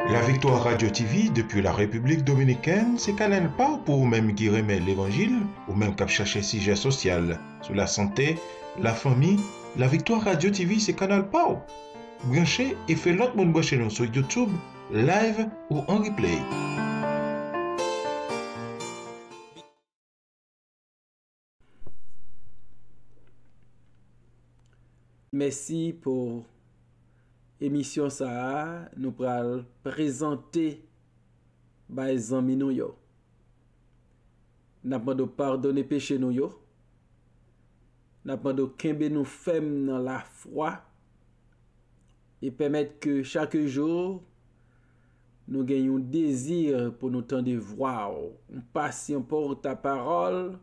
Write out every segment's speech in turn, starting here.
La Victoire Radio TV depuis la République Dominicaine, c'est Canal pas pour même qui remet l'évangile ou même cap chercher sujet social sur la santé, la famille. La Victoire Radio TV, c'est Canal pas. Branchez et fait l'autre monde brancher nous sur YouTube, live ou en replay. Merci pour émission ça. Nous pral présenter les amis nous yo. N'a pas de pardonner péché nous yo. N'a pas de kembe nous femme dans la foi et permettre que chaque jour nous gagnons désir pour nous tendre voir, un patient pour ta parole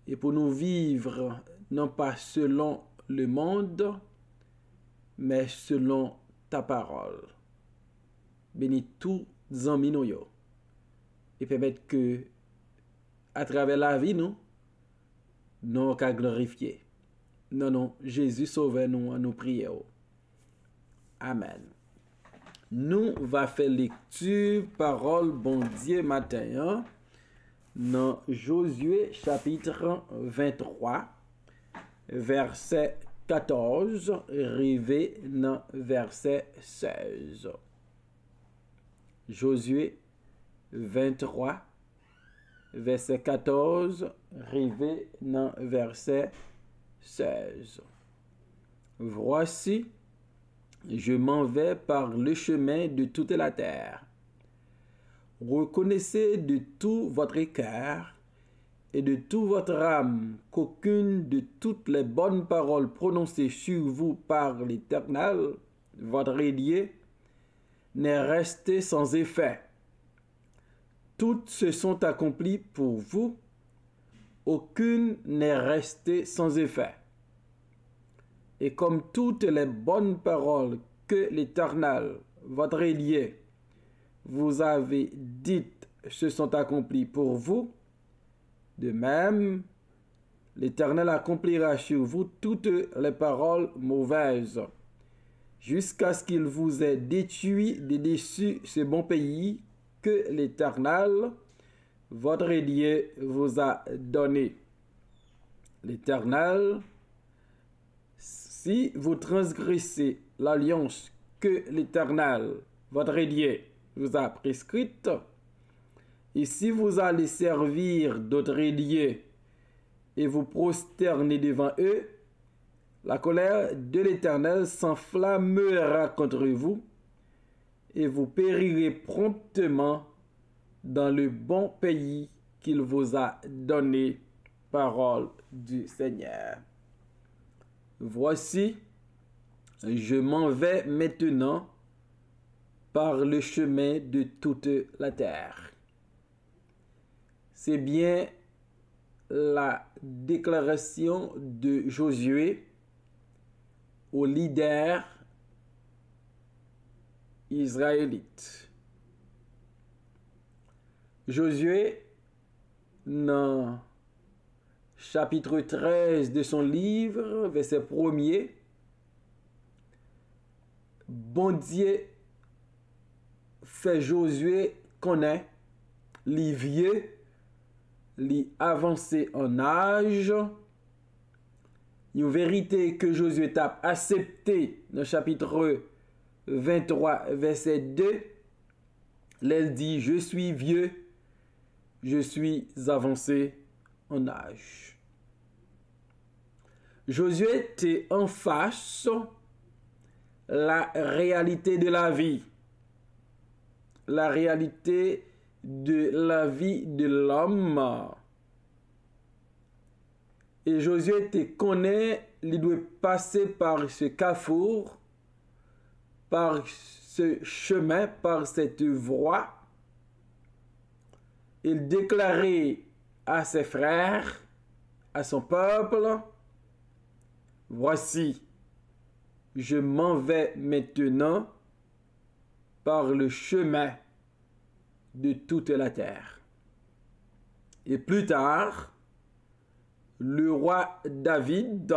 et pour nous vivre non pas selon le monde, mais selon ta parole. Bénis tous les amis nous yo et permettre que à travers la vie nous qu'à glorifier. Non, Jésus sauve nous en nous prions. Amen. Nous va faire lecture parole bon Dieu matin dans Josué chapitre 23 verset 14 arrivé dans verset 16. Josué 23 verset 14 arrivé dans verset 16. Voici, je m'en vais par le chemin de toute la terre. Reconnaissez de tout votre cœur et de toute votre âme qu'aucune de toutes les bonnes paroles prononcées sur vous par l'Éternel, votre ailier, n'est restée sans effet. Toutes se sont accomplies pour vous, aucune n'est restée sans effet. Et comme toutes les bonnes paroles que l'Éternel, votre ailier, vous avez dites se sont accomplies pour vous, de même, l'Éternel accomplira sur vous toutes les paroles mauvaises, jusqu'à ce qu'il vous ait détruit de dessus ce bon pays que l'Éternel, votre ailier, vous a donné. L'Éternel, si vous transgressez l'alliance que l'Éternel, votre ailier, vous a prescrite, et si vous allez servir d'autres ailiers et vous prosterner devant eux, la colère de l'Éternel s'enflammera contre vous et vous périrez promptement dans le bon pays qu'il vous a donné. Parole du Seigneur. Voici, je m'en vais maintenant par le chemin de toute la terre. C'est bien la déclaration de Josué aux leaders israélites. Josué, dans chapitre 13 de son livre, verset 1er, bon Dieu fait Josué connaître les vieux, les avancés en âge, une vérité que Josué a acceptée dans le chapitre 23, verset 2, elle dit, je suis vieux, je suis avancé en âge. Josué était en face la réalité de la vie, la réalité de la vie de l'homme. Et Josué te connaît, il doit passer par ce carrefour, par ce chemin, par cette voie. Il déclarait à ses frères, à son peuple, voici, je m'en vais maintenant par le chemin de toute la terre. Et plus tard, le roi David,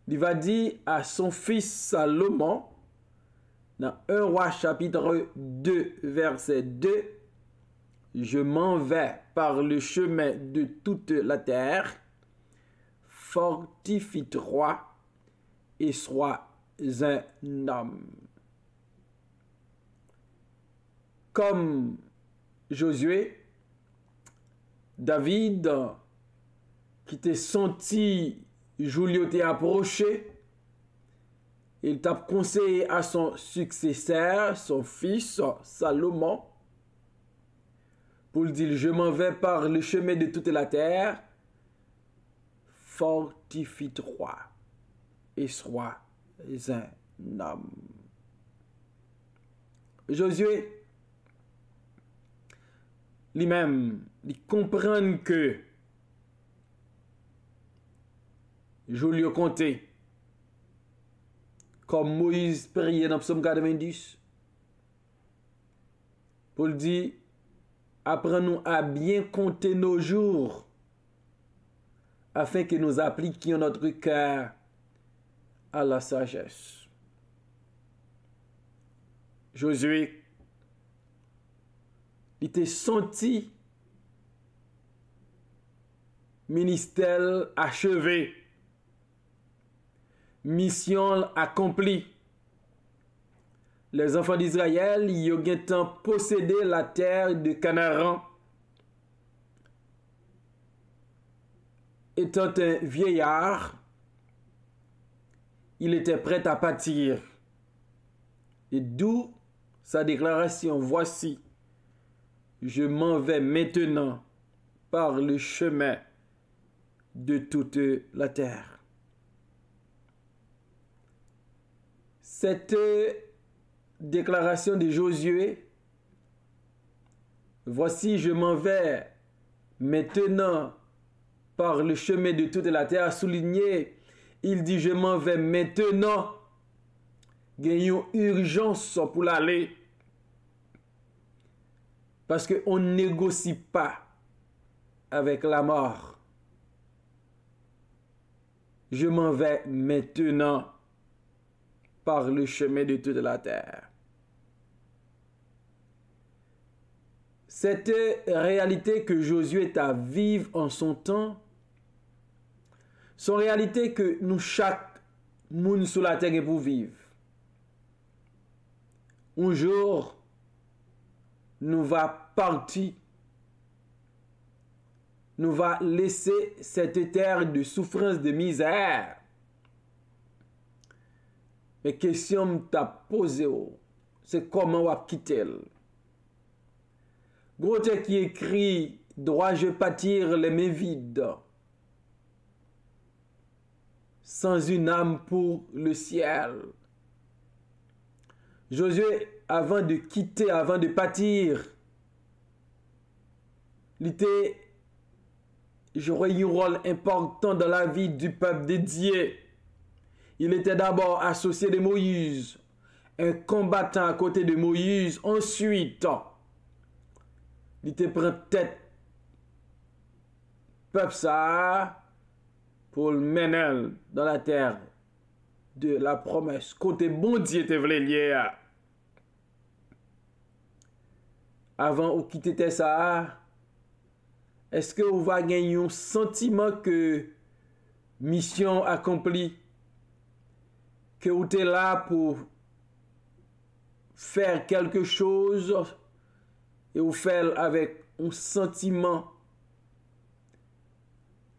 il va dire à son fils Salomon Dans 1 Roi chapitre 2, verset 2, je m'en vais par le chemin de toute la terre, fortifie-toi et sois un homme. Comme Josué, David, qui t'est senti Julio t'est approché, il t'a conseillé à son successeur, son fils Salomon, pour lui dire, je m'en vais par le chemin de toute la terre, fortifie-toi et sois un homme. Josué, lui-même, il comprend que Julio compté, comme Moïse priait dans Psaume 90, pour dire, apprends-nous à bien compter nos jours, afin que nous appliquions notre cœur à la sagesse. Josué, il était senti ministère achevé, mission accomplie. Les enfants d'Israël y ont possédé la terre de Canaan. Étant un vieillard, il était prêt à partir. Et d'où sa déclaration, voici, je m'en vais maintenant par le chemin de toute la terre. Cette déclaration de Josué, voici, je m'en vais maintenant par le chemin de toute la terre, a souligné, il dit, je m'en vais maintenant. Il y a une urgence pour l'aller. Parce qu'on ne négocie pas avec la mort. Je m'en vais maintenant par le chemin de toute la terre. Cette réalité que Josué t'a vive en son temps, sont réalité que nous, chaque monde sur la terre, est pour vivre. Un jour, nous va partir. Nous va laisser cette terre de souffrance, de misère. Mais question t'a posée, c'est comment on va quitter. Gros qui écrit, dois-je pâtir les mains vides, sans une âme pour le ciel. Josué, avant de quitter, avant de partir, il était joué un rôle important dans la vie du peuple dédié. Il était d'abord associé de Moïse, un combattant à côté de Moïse. Ensuite, il était pris tête peuple ça pour le mener dans la terre de la promesse. Côté bon Dieu te voulait lier. Avant ou quitter ça, est-ce que vous va gagner un sentiment que mission accomplie, que vous êtes là pour faire quelque chose et vous faites avec un sentiment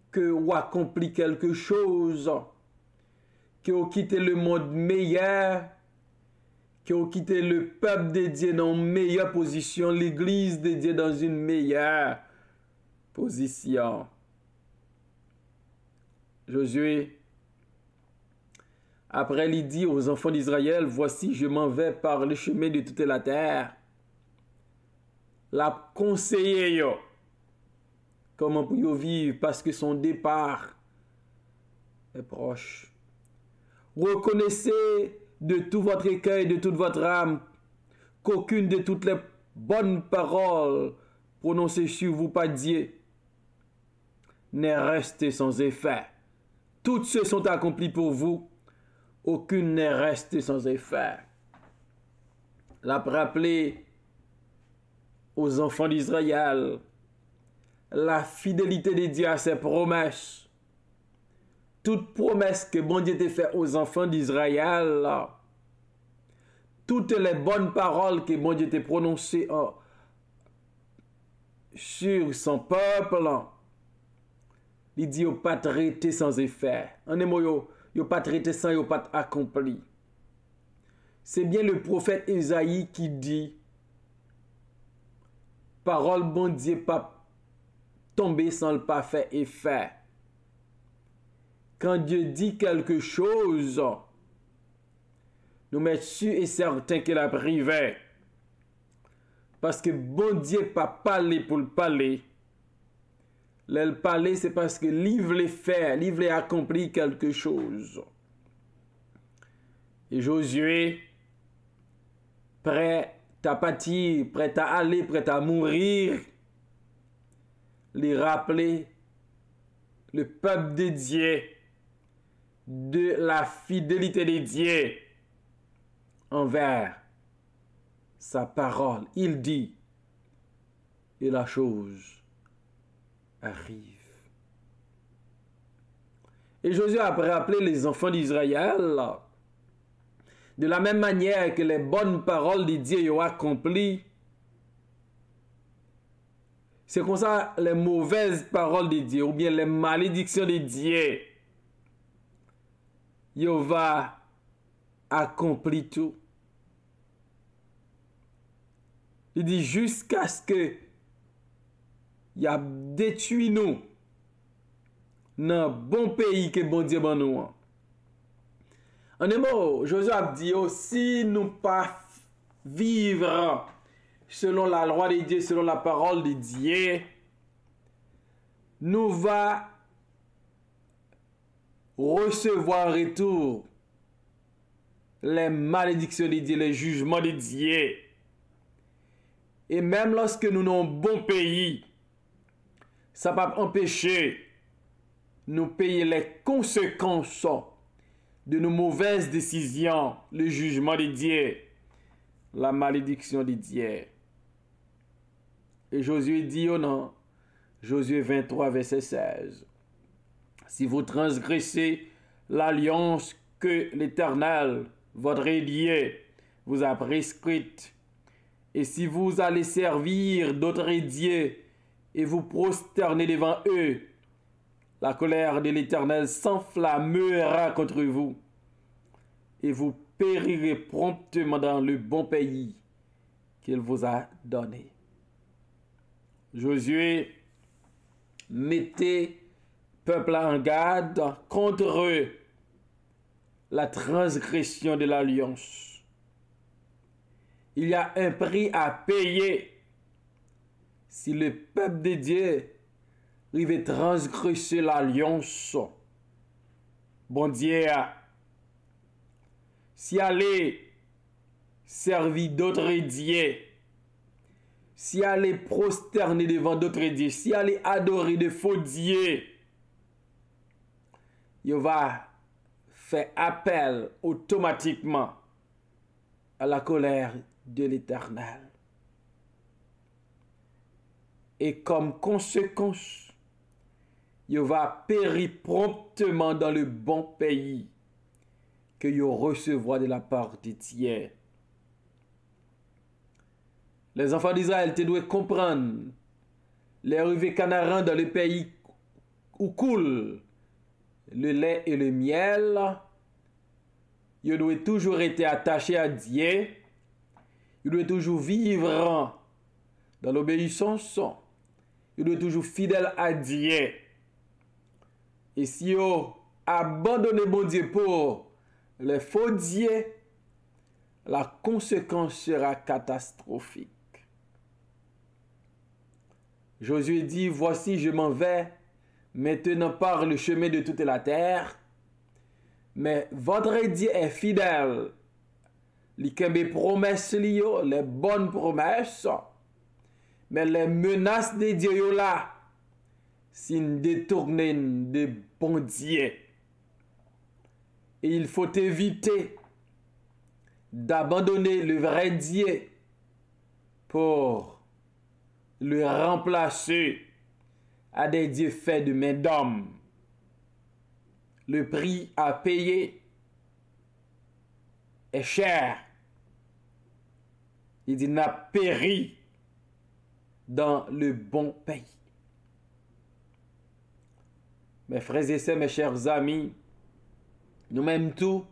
que vous accompli quelque chose, que vous quittez le monde meilleur, que vous quittez le peuple de Dieu dans une meilleure position, l'église de Dieu dans une meilleure position. Josué, après il dit aux enfants d'Israël, voici je m'en vais par le chemin de toute la terre. La conseiller yo, comment pour yo vivre parce que son départ est proche. Reconnaissez de tout votre écueil, de toute votre âme, qu'aucune de toutes les bonnes paroles prononcées sur vous par Dieu n'est restée sans effet. Toutes ceux sont accomplis pour vous, aucune n'est restée sans effet. l'a rappelé aux enfants d'Israël la fidélité de Dieu à ses promesses. Toute promesse que bon Dieu t'a fait aux enfants d'Israël, toutes les bonnes paroles que bon Dieu t'a prononcées sur son peuple, il dit, il n'a pas traité sans effet. En un mot, il n'a pas traité sans, il n'a pas accompli. C'est bien le prophète Isaïe qui dit, parole bon Dieu pas tomber sans le pas faire effet. Quand Dieu dit quelque chose, nous mettons sûr et certain qu'il a privé. Parce que bon Dieu pas parler pour le parler. Le parler, c'est parce que livre les faire, livre les accompli quelque chose. Et Josué, prêt à partir, prêt à aller, prêt à mourir, les rappeler le peuple de Dieu de la fidélité de Dieu envers sa parole. Il dit et la chose arrive. Et Josué a rappelé les enfants d'Israël de la même manière que les bonnes paroles de Dieu ont accompli. C'est comme ça les mauvaises paroles de Dieu ou bien les malédictions de Dieu, il va accomplir tout. Il dit jusqu'à ce que il a détruit nous dans le bon pays que bon Dieu ban nous. En un mot, Josué a dit si nous pas vivre selon la loi de Dieu, selon la parole de Dieu, nous va recevoir en retour les malédictions de Dieu, les jugements de Dieu. Et même lorsque nous avons un bon pays, ça ne va pas empêcher nous payer les conséquences de nos mauvaises décisions, le jugement de Dieu, la malédiction de Dieu. Et Josué dit au nom, Josué 23, verset 16, si vous transgressez l'alliance que l'Éternel, votre Dieu, vous a prescrite, et si vous allez servir d'autres dieux et vous prosterner devant eux, la colère de l'Éternel s'enflammera contre vous, et vous périrez promptement dans le bon pays qu'il vous a donné. Josué mettait peuple en garde contre la transgression de l'alliance. Il y a un prix à payer si le peuple de Dieu arrive transgresser l'alliance. Bon Dieu, si aller servir d'autres dieux, si aller prosterner devant d'autres dieux, si aller adorer de faux dieux, il va faire appel automatiquement à la colère de l'Éternel. Et comme conséquence, il va périr promptement dans le bon pays que il recevoir de la part de Dieu. Les enfants d'Israël doivent comprendre les arrivées canaran dans le pays où coule le lait et le miel. Ils doivent toujours être attachés à Dieu. Ils doivent toujours vivre dans l'obéissance. Ils doivent toujours fidèles à Dieu. Et si ils abandonnent bon Dieu pour les faux dieux, la conséquence sera catastrophique. Josué dit, voici je m'en vais maintenant par le chemin de toute la terre, mais votre Dieu est fidèle. Les promesses, les bonnes promesses, mais les menaces de Dieu là, si nous détournons de bon Dieu. Et il faut éviter d'abandonner le vrai Dieu pour le remplacer à des dieux faits de main d'homme. Le prix à payer est cher. Il dit n'a péri dans le bon pays. Mes frères et sœurs, mes chers amis, nous-mêmes tous,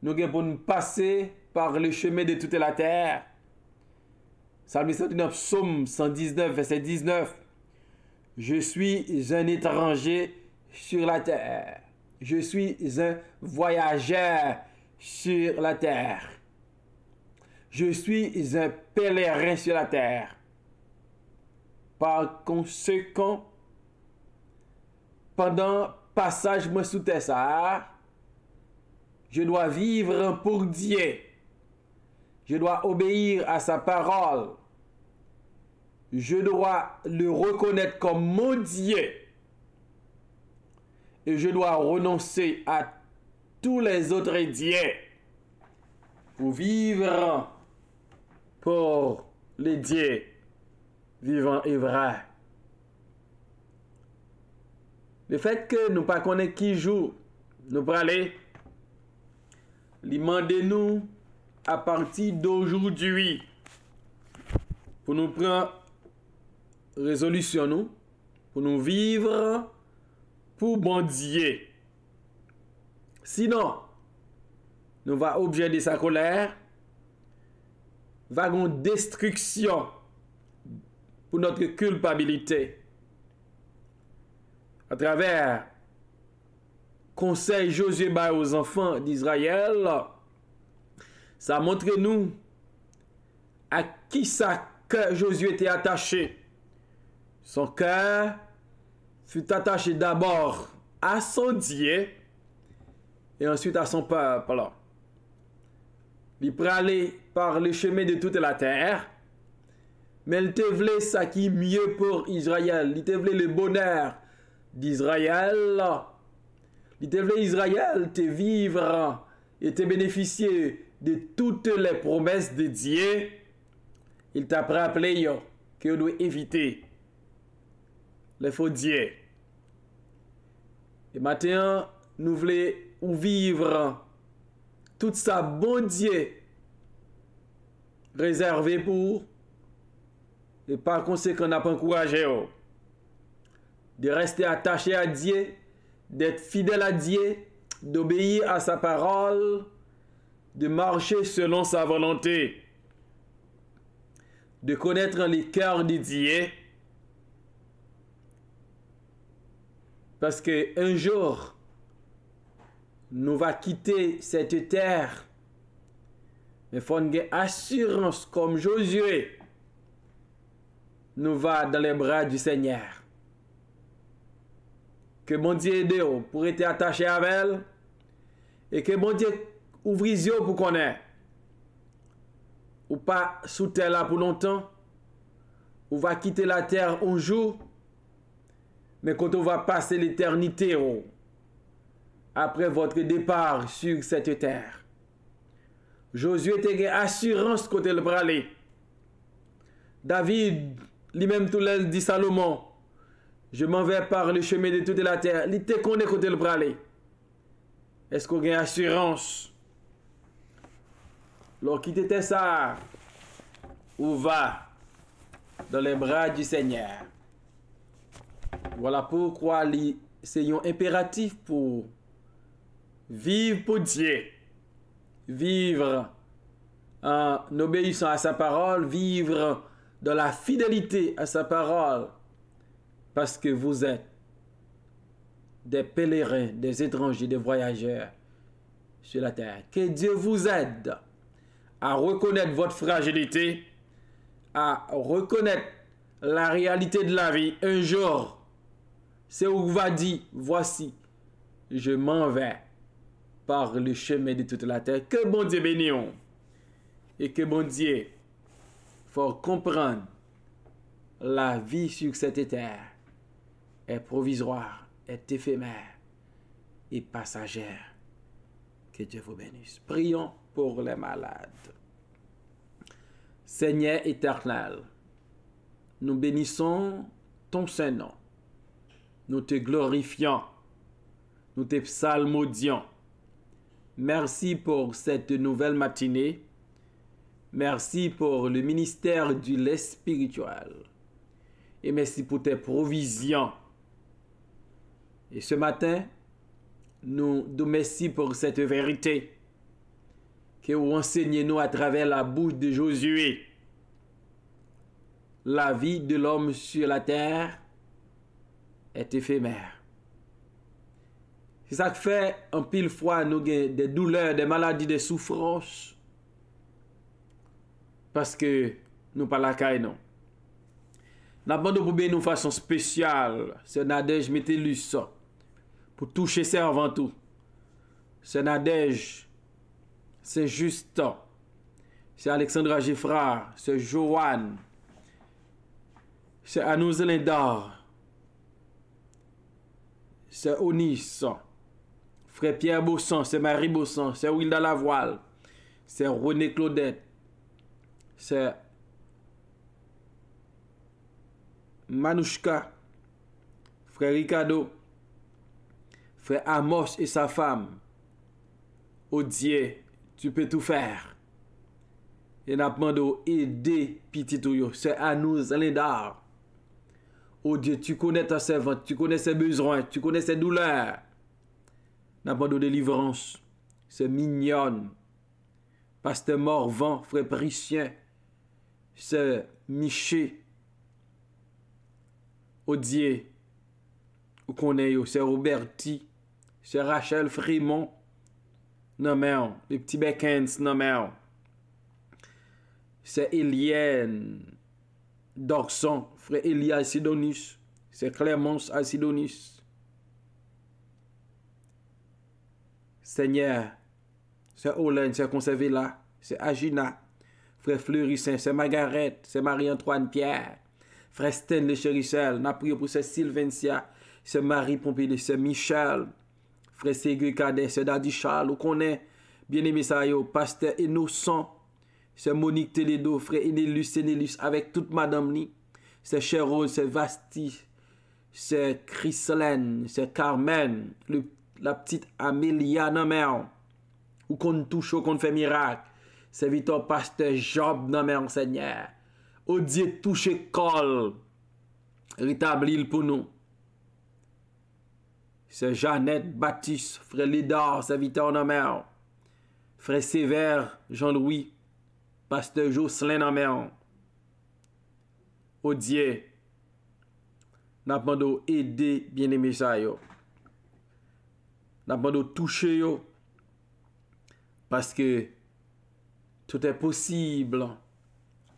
nous devons nous passer par le chemin de toute la terre. Psalm 119, Psaume 119, verset 19. Je suis un étranger sur la terre. Je suis un voyageur sur la terre. Je suis un pèlerin sur la terre. Par conséquent, pendant passage moi sous terre ça, je dois vivre pour Dieu. Je dois obéir à sa parole. Je dois le reconnaître comme mon Dieu. Et je dois renoncer à tous les autres dieux pour vivre pour les dieux vivants et vrais. Le fait que nous ne pas connaître qui joue, nous parler, demandez-nous à partir d'aujourd'hui pour nous prendre résolution nous, pour nous vivre pour bon Dieu. Sinon, nous va objet de sa colère, va une destruction pour notre culpabilité. À travers conseil Josué bat aux enfants d'Israël, ça montre nous à qui ça que Josué était attaché. Son cœur fut attaché d'abord à son Dieu et ensuite à son peuple. Il pralait par le chemin de toute la terre, mais il te voulait ça qui est mieux pour Israël. Il te voulait le bonheur d'Israël. Il te voulait Israël te vivre et te bénéficier de toutes les promesses de Dieu. Il t'a rappelé que vous devez éviter les faux dieux. Et maintenant, nous voulons vivre tout ça bon Dieu réservé pour, et par conséquent, on n'a pas encouragé de rester attaché à Dieu, d'être fidèle à Dieu, d'obéir à sa parole, de marcher selon sa volonté, de connaître les cœurs de Dieu, parce que un jour, nous va quitter cette terre, mais il faut une assurance comme Josué, nous va dans les bras du Seigneur. Que mon Dieu aide pour être attaché à elle, et que mon Dieu ouvre les yeux pour connaître. Ou pas sous terre là pour longtemps, ou va quitter la terre un jour, mais quand on va passer l'éternité après votre départ sur cette terre. Josué était assurance côté le bralé. David, lui-même tout le dit Salomon, je m'en vais par le chemin de toute la terre. Il te connaît côté le bralé. Est-ce qu'on a assurance? Lorsqu'il était ça, où va dans les bras du Seigneur. Voilà pourquoi c'est un impératif pour vivre pour Dieu, vivre en obéissant à sa parole, vivre dans la fidélité à sa parole, parce que vous êtes des pèlerins, des étrangers, des voyageurs sur la terre. Que Dieu vous aide à reconnaître votre fragilité, à reconnaître la réalité de la vie. Un jour, c'est où va dire, voici, je m'en vais par le chemin de toute la terre. Que bon Dieu bénisse. Et que bon Dieu, faut comprendre, la vie sur cette terre est provisoire, est éphémère et passagère. Que Dieu vous bénisse. Prions pour les malades. Seigneur éternel, nous bénissons ton Saint-Nom. Nous te glorifions. Nous te psalmodions. Merci pour cette nouvelle matinée. Merci pour le ministère du lait spirituel. Et merci pour tes provisions. Et ce matin, nous te remercions pour cette vérité que vous enseignez-nous à travers la bouche de Josué. La vie de l'homme sur la terre est éphémère. C'est ça qui fait en pile fois nous avons des douleurs, des maladies, des souffrances. Parce que nous pas la caille non. Nous avons pour bénir de façon spéciale. C'est Nadège Métellus pour toucher ça avant tout. C'est Nadège, c'est Justin, c'est Alexandra Geffrard, c'est Joanne, c'est Anouze Lindar, c'est Onis, frère Pierre Bossan, c'est Marie Bossan, c'est Wilda Lavoile, c'est René Claudette, c'est Manouchka, frère Ricardo, frère Amos et sa femme. Oh Dieu, tu peux tout faire. Et n'a demandé aider petit tout. C'est à nous, Lindar. Oh Dieu, tu connais ta servante, tu connais ses besoins, tu connais ses douleurs. N'a demandé délivrance. C'est mignonne. Pasteur Morvan, frère Bricien. C'est Miché. Oh Dieu, vous connaissez, c'est Roberti. C'est Rachel Frémont. Non mais les petits Beckens, non mais c'est Eliane Dorson, frère Elia Sidonis, c'est Clémence Asidonis. Seigneur, c'est Olène, c'est Conservé là, c'est Agina, frère Fleurissin, c'est Margaret, c'est Marie-Antoine Pierre, frère Stanley Chérissel, n'a prié pour c'est Sylvencia, c'est Marie Pompili, c'est Michel. Frère Ségué Cadet, c'est Daddy Charles, ou connaît, bien-aimé ça, pasteur Innocent, c'est Monique Télédo, frère Enélus, avec toute madame ni, c'est Chérose, c'est Vasti, c'est Chrislène, c'est Carmen, la petite Amélia, non mais, ou qu'on touche, ou qu'on fait miracle, c'est Victor pasteur Job, non mais, Seigneur, au Dieu touche col, rétablis pour nous. C'est Jeannette Baptiste, frère Lédard, c'est Victor Nomer, frère Sévère, Jean-Louis, pasteur Jocelyn Nomer. Oh Dieu, n'a pas aider bien-aimé ça yo. N'a pas toucher yo. Parce que tout est possible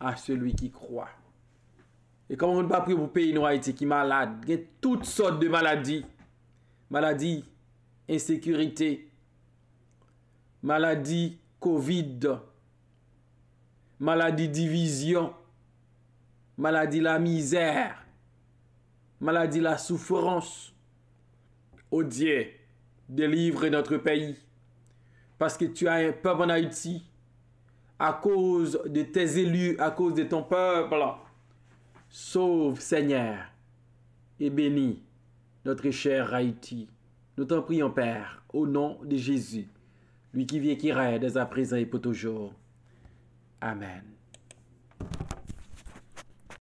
à celui qui croit. Et comment on ne peut pas prier pour le pays nous Haïti qui est malade, il y a toutes sortes de maladies. Maladie, insécurité, maladie Covid, maladie division, maladie la misère, maladie la souffrance. Oh Dieu, délivre notre pays. Parce que tu as un peuple en Haïti, à cause de tes élus, à cause de ton peuple. Sauve, Seigneur, et bénis notre cher Haïti. Nous t'en prions, Père, au nom de Jésus, lui qui vit et qui règne dès à présent et pour toujours. Amen.